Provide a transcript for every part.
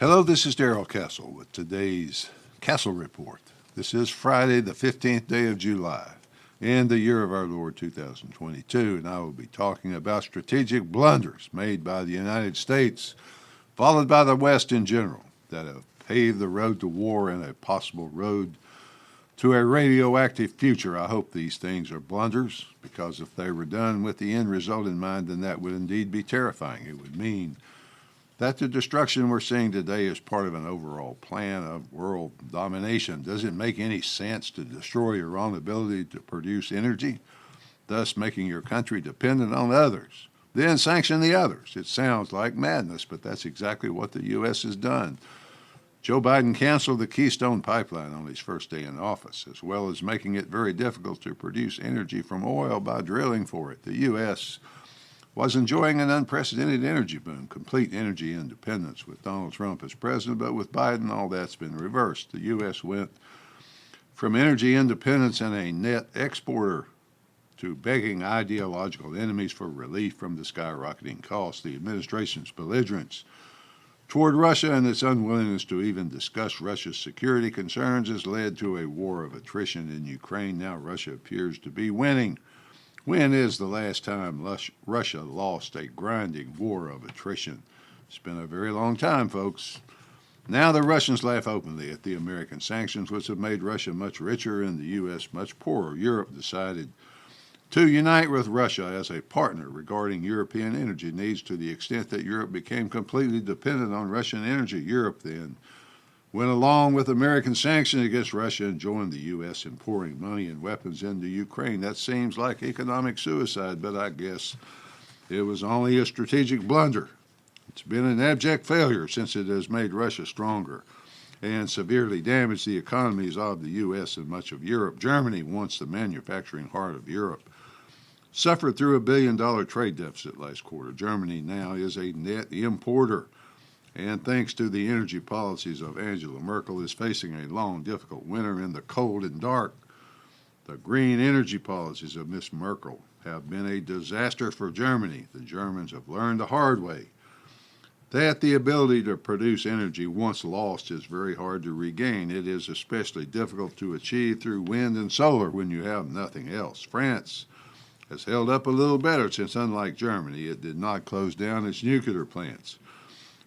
Hello, this is Darrell Castle with today's Castle Report. This is Friday, the 15th day of July, in the year of our Lord 2022, and I will be talking about strategic blunders made by the United States, followed by the West in general, that have paved the road to war and a possible road to a radioactive future. I hope these things are blunders, because if they were done with the end result in mind, then that would indeed be terrifying. It would mean that the destruction we're seeing today is part of an overall plan of world domination. Does it make any sense to destroy your own ability to produce energy, thus making your country dependent on others? Then sanction the others. It sounds like madness, but that's exactly what the U.S. has done. Joe Biden canceled the Keystone Pipeline on his first day in office, as well as making it very difficult to produce energy from oil by drilling for it. The U.S. was enjoying an unprecedented energy boom, complete energy independence with Donald Trump as president, but with Biden, all that's been reversed. The U.S. went from energy independence and a net exporter to begging ideological enemies for relief from the skyrocketing costs. The administration's belligerence toward Russia and its unwillingness to even discuss Russia's security concerns has led to a war of attrition in Ukraine. Now Russia appears to be winning. When is the last time Russia lost a grinding war of attrition? It's been a very long time, folks. Now the Russians laugh openly at the American sanctions, which have made Russia much richer and the U.S. much poorer. Europe decided to unite with Russia as a partner regarding European energy needs, to the extent that Europe became completely dependent on Russian energy. Europe then went along with American sanctions against Russia and joined the U.S. in pouring money and weapons into Ukraine. That seems like economic suicide, but I guess it was only a strategic blunder. It's been an abject failure, since it has made Russia stronger and severely damaged the economies of the U.S. and much of Europe. Germany, once the manufacturing heart of Europe, suffered through $1 billion trade deficit last quarter. Germany now is a net importer, and thanks to the energy policies of Angela Merkel, is facing a long, difficult winter in the cold and dark. The green energy policies of Miss Merkel have been a disaster for Germany. The Germans have learned the hard way that the ability to produce energy once lost is very hard to regain. It is especially difficult to achieve through wind and solar when you have nothing else. France has held up a little better, since, unlike Germany, it did not close down its nuclear plants.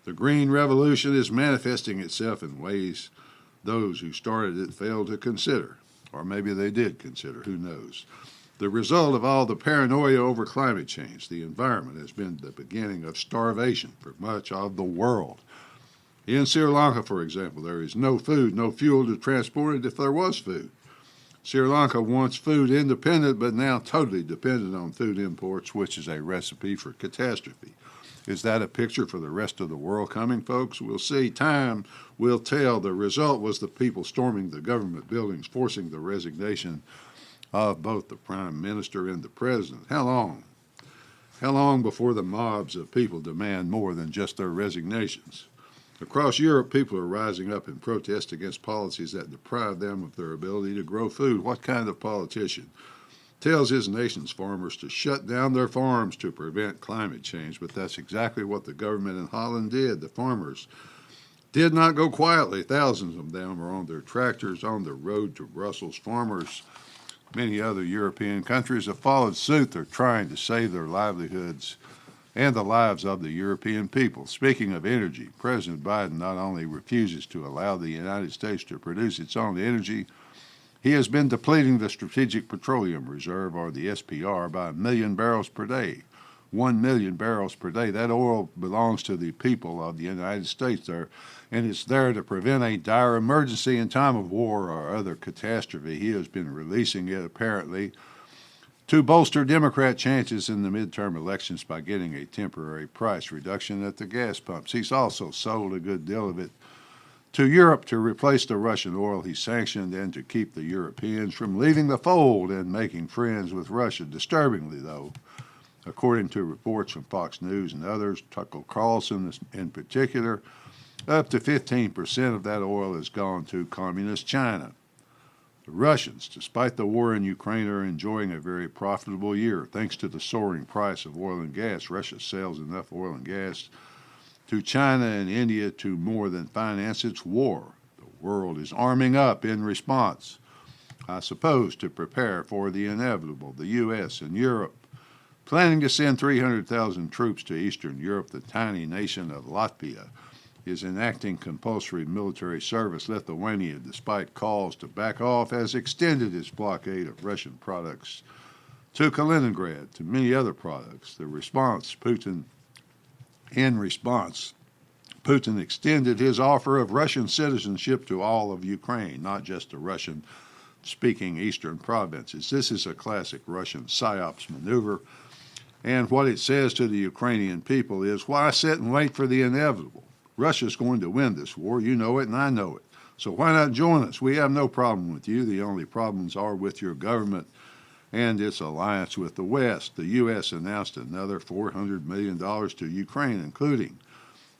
The Green Revolution is manifesting itself in ways those who started it failed to consider. Or maybe they did consider, who knows. The result of all the paranoia over climate change, the environment, has been the beginning of starvation for much of the world. In Sri Lanka, for example, there is no food, no fuel to transport it if there was food. Sri Lanka once food independent, but now totally dependent on food imports, which is a recipe for catastrophe. Is that a picture for the rest of the world coming, folks? We'll see. Time will tell. The result was the people storming the government buildings, forcing the resignation of both the prime minister and the president. How long? How long before the mobs of people demand more than just their resignations? Across Europe, people are rising up in protest against policies that deprive them of their ability to grow food. What kind of politician tells his nation's farmers to shut down their farms to prevent climate change? But that's exactly what the government in Holland did. The farmers did not go quietly. Thousands of them are on their tractors on the road to Brussels. Farmers, many other European countries, have followed suit. They're trying to save their livelihoods and the lives of the European people. Speaking of energy, President Biden not only refuses to allow the United States to produce its own energy, he has been depleting the Strategic Petroleum Reserve, or the SPR, by 1 million barrels per day. 1 million barrels per day. That oil belongs to the people of the United States there, and it's there to prevent a dire emergency in time of war or other catastrophe. He has been releasing it, apparently, to bolster Democrat chances in the midterm elections by getting a temporary price reduction at the gas pumps. He's also sold a good deal of it to Europe to replace the Russian oil he sanctioned, and to keep the Europeans from leaving the fold and making friends with Russia. Disturbingly, though, according to reports from Fox News and others, Tucker Carlson in particular, up to 15% of that oil has gone to communist China. The Russians, despite the war in Ukraine, are enjoying a very profitable year. Thanks to the soaring price of oil and gas, Russia sells enough oil and gas to China and India to more than finance its war. The world is arming up in response, I suppose, to prepare for the inevitable. The U.S. and Europe planning to send 300,000 troops to Eastern Europe. The tiny nation of Latvia is enacting compulsory military service. Lithuania, despite calls to back off, has extended its blockade of Russian products to Kaliningrad, to many other products. In response, Putin extended his offer of Russian citizenship to all of Ukraine, not just the Russian-speaking eastern provinces. This is a classic Russian psyops maneuver, and what it says to the Ukrainian people is, why sit and wait for the inevitable? Russia's going to win this war. You know it, and I know it. So why not join us? We have no problem with you. The only problems are with your government and its alliance with the West. The U.S. announced another $400 million to Ukraine, including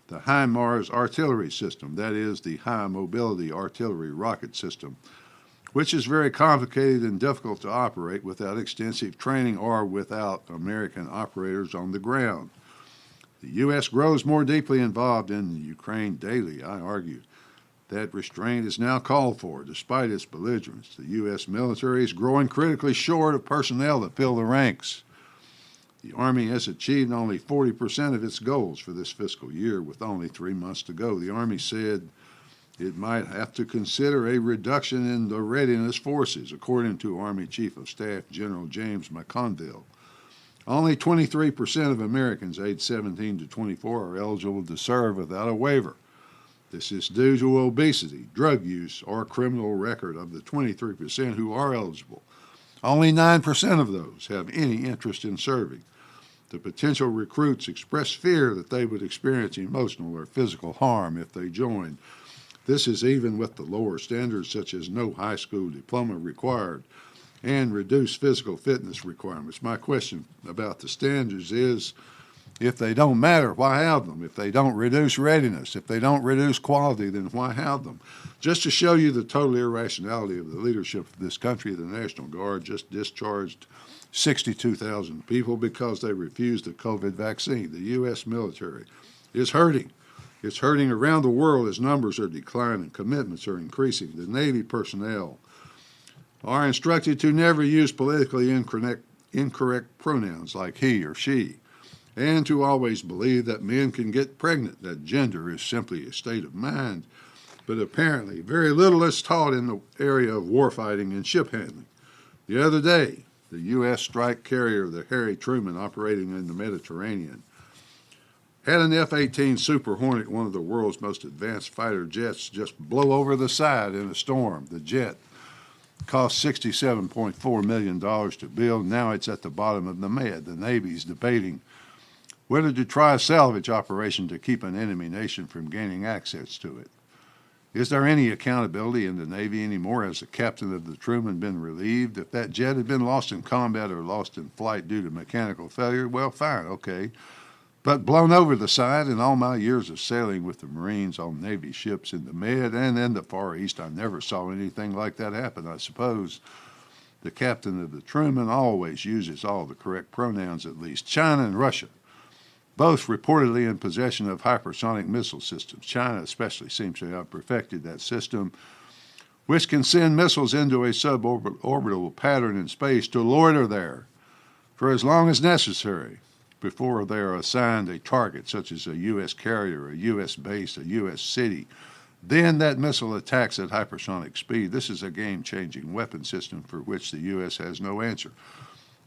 the HIMARS artillery system, that is, the High Mobility Artillery Rocket System, which is very complicated and difficult to operate without extensive training or without American operators on the ground. The U.S. grows more deeply involved in the Ukraine daily, I argue. That restraint is now called for, despite its belligerence. The U.S. military is growing critically short of personnel to fill the ranks. The Army has achieved only 40% of its goals for this fiscal year, with only 3 months to go. The Army said it might have to consider a reduction in the readiness forces, according to Army Chief of Staff General James McConville. Only 23% of Americans aged 17 to 24 are eligible to serve without a waiver. This is due to obesity, drug use, or criminal record. Of the 23% who are eligible, only 9% of those have any interest in serving. The potential recruits express fear that they would experience emotional or physical harm if they join. This is even with the lower standards, such as no high school diploma required and reduced physical fitness requirements. My question about the standards is, if they don't matter, why have them? If they don't reduce readiness, if they don't reduce quality, then why have them? Just to show you the total irrationality of the leadership of this country, the National Guard just discharged 62,000 people because they refused the COVID vaccine. The U.S. military is hurting. It's hurting around the world as numbers are declining, commitments are increasing. The Navy personnel are instructed to never use politically incorrect pronouns like he or she, and to always believe that men can get pregnant, that gender is simply a state of mind. But apparently, very little is taught in the area of warfighting and ship handling. The other day, the U.S. strike carrier, the Harry Truman, operating in the Mediterranean, had an F-18 Super Hornet, one of the world's most advanced fighter jets, just blow over the side in a storm. The jet cost $67.4 million to build. Now it's at the bottom of the Med. The Navy's debating whether to try a salvage operation to keep an enemy nation from gaining access to it. Is there any accountability in the Navy anymore? Has the captain of the Truman been relieved? If that jet had been lost in combat or lost in flight due to mechanical failure, well, fine, okay. But blown over the side, in all my years of sailing with the Marines on Navy ships in the Med and in the Far East, I never saw anything like that happen. I suppose the captain of the Truman always uses all the correct pronouns, at least. China and Russia, both reportedly in possession of hypersonic missile systems. China especially seems to have perfected that system, which can send missiles into a suborbital pattern in space to loiter there for as long as necessary before they are assigned a target, such as a U.S. carrier, a U.S. base, a U.S. city. Then that missile attacks at hypersonic speed. This is a game-changing weapon system for which the U.S. has no answer.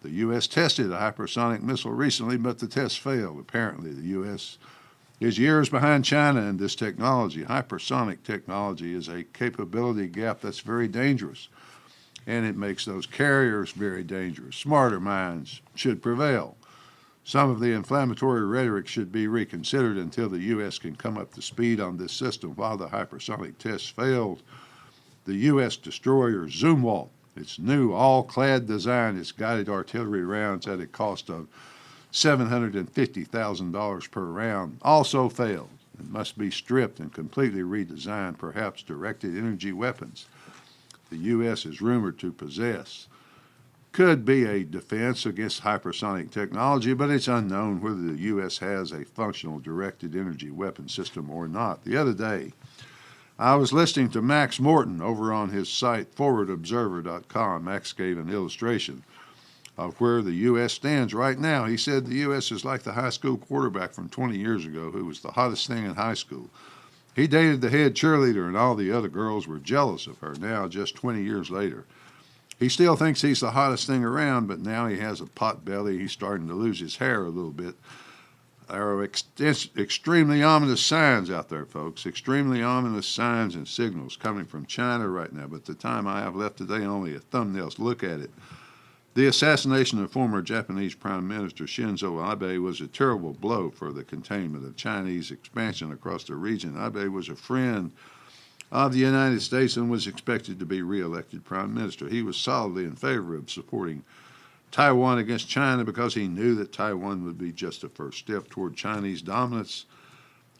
The U.S. tested a hypersonic missile recently, but the test failed. Apparently, the U.S. is years behind China in this technology. Hypersonic technology is a capability gap that's very dangerous, and it makes those carriers very dangerous. Smarter minds should prevail. Some of the inflammatory rhetoric should be reconsidered until the U.S. can come up to speed on this system. While the hypersonic tests failed, the U.S. destroyer Zumwalt, its new all-clad design, its guided artillery rounds at a cost of $750,000 per round, also failed and must be stripped and completely redesigned. Perhaps directed energy weapons the U.S. is rumored to possess. could be a defense against hypersonic technology, but it's unknown whether the U.S. has a functional directed energy weapon system or not. The other day, I was listening to Max Morton over on his site, forwardobserver.com. Max gave an illustration of where the U.S. stands right now. He said the U.S. is like the high school quarterback from 20 years ago who was the hottest thing in high school. He dated the head cheerleader, and all the other girls were jealous of her. Now, just 20 years later, he still thinks he's the hottest thing around, but now he has a pot belly. He's starting to lose his hair a little bit. There are extremely ominous signs out there, folks. Extremely ominous signs and signals coming from China right now. But the time I have left today, only a thumbnail's look at it. The assassination of former Japanese Prime Minister Shinzo Abe was a terrible blow for the containment of Chinese expansion across the region. Abe was a friend of the United States and was expected to be re-elected Prime Minister. He was solidly in favor of supporting Taiwan against China because he knew that Taiwan would be just a first step toward Chinese dominance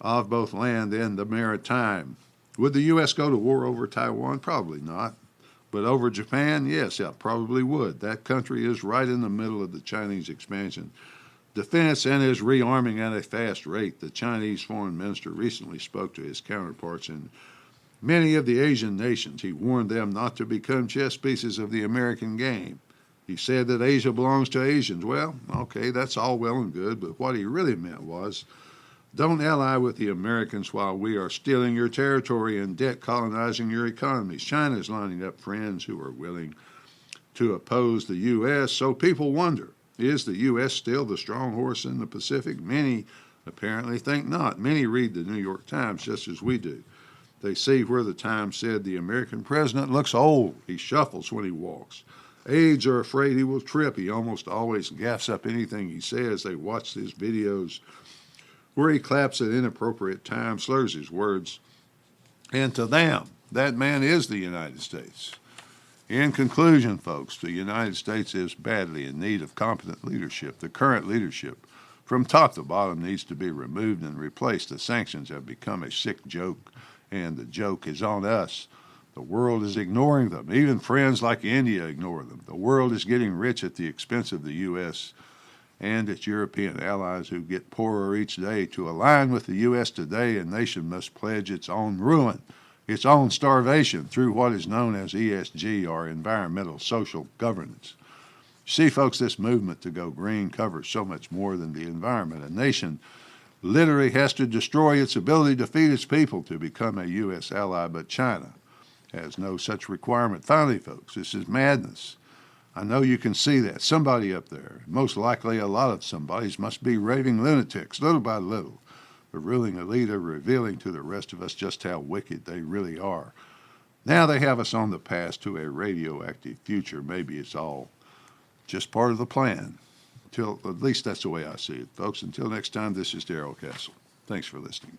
of both land and the maritime. Would the U.S. go to war over Taiwan? Probably not. But over Japan, yes, it probably would. That country is right in the middle of the Chinese expansion defense and is rearming at a fast rate. The Chinese foreign minister recently spoke to his counterparts in many of the Asian nations. He warned them not to become chess pieces of the American game. He said that Asia belongs to Asians. Well, okay, that's all well and good, but what he really meant was, don't ally with the Americans while we are stealing your territory and debt colonizing your economies. China is lining up friends who are willing to oppose the U.S., so people wonder, is the U.S. still the strong horse in the Pacific? Many apparently think not. Many read the New York Times just as we do. They see where the Times said the American president looks old. He shuffles when he walks. Aides are afraid he will trip. He almost always gaffes up anything he says. They watch his videos where he claps at inappropriate times, slurs his words. And to them, that man is the United States. In conclusion, folks, the United States is badly in need of competent leadership. The current leadership, from top to bottom, needs to be removed and replaced. The sanctions have become a sick joke, and the joke is on us. The world is ignoring them. Even friends like India ignore them. The world is getting rich at the expense of the U.S. and its European allies who get poorer each day. To align with the U.S. today, a nation must pledge its own ruin, its own starvation through what is known as ESG, or environmental social governance. See, folks, this movement to go green covers so much more than the environment. A nation literally has to destroy its ability to feed its people to become a U.S. ally, but China has no such requirement. Finally, folks, this is madness. I know you can see that. Somebody up there, most likely a lot of somebodies, must be raving lunatics. Little by little, the ruling elite are revealing to the rest of us just how wicked they really are. Now they have us on the path to a radioactive future. Maybe it's all just part of the plan. At least that's the way I see it, folks. Until next time, this is Darrell Castle. Thanks for listening.